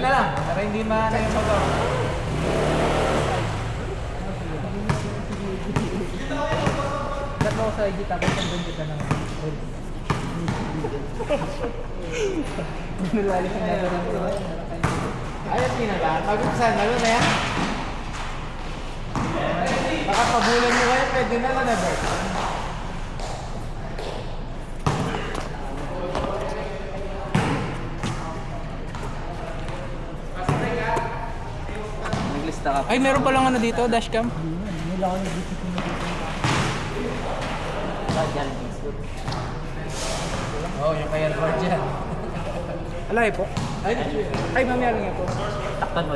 na lang. Para hindi maano yung motor. Ba't mo ako sa IG tapos nandun kita ng Nulali ka na rin ito. Ayun, pinaka. Mag-umpisa na na yan. Baka pabulan mo kayo, pwede na lang na ba? Naglista ka. Ay, meron palang ano dito, dashcam. Nila ako nag-isip ko na dito. Oo, yung kaya Lord dyan. Alay po. Ay, mamaya lang po. Takpan mo.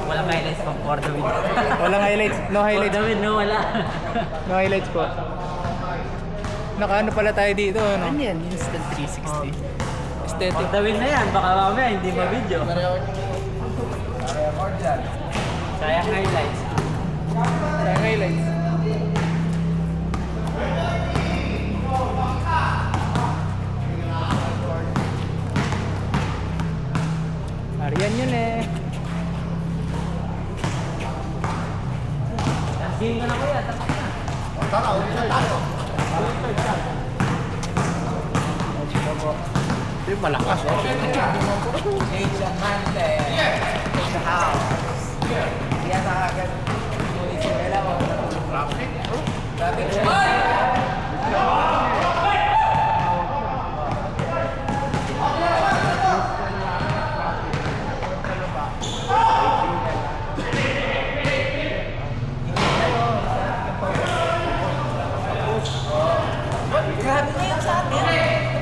Walang highlights pang for the win. Walang highlights. No For highlights. the win, no, wala. No highlights po. Nakaano pala tayo dito, no? Ano yan? Instant 360. Aesthetic. For the win na yan, baka mamaya hindi ma-video. Kaya Lord dyan. Sayang highlights. Sayang highlights. Ariyan yun eh. Game ka na kuya, tapos na. Ito yung malakas. Change the handle. Change the house. Kaya sa agad. Sulit yung wala mo. Traffic? Traffic siya. Grabe na yun sa atin.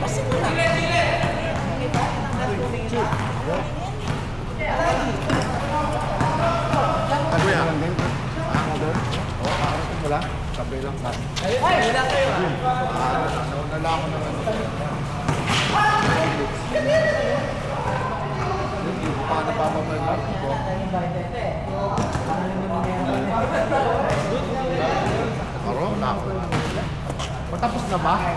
Kasi mo na. Ano yan? Wala? Sabi lang sa akin. Ay, wala kayo ah. Nauna ako ng ano. Hindi ko pa napapamay ko. Aro, na ako. Matapos na ba? 24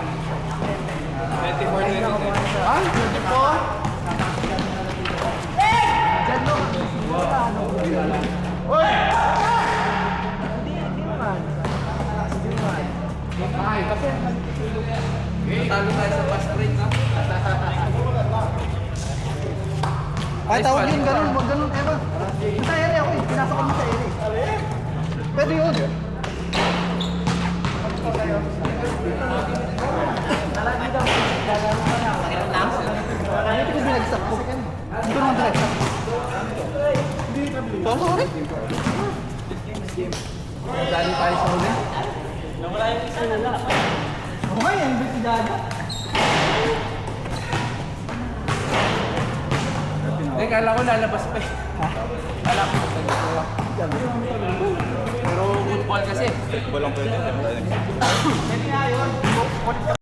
Ay, 24? Uy! Ay, kasi Talo tayo sa fast break, no? Ay, tawag yun, ganun, wag ganun, Eva. Sa ere ako eh, pinasok kami sa ere. Pwede yun. Ano ko binagsak ko? Dito naman direct. Tama rin. Dali tayo sa uli. Ako nga yan, hindi si Dada. Eh, kala ko lalabas pa eh. Kala ko magpapagawa. Pero football kasi. walang pwede. Pwede nga yun.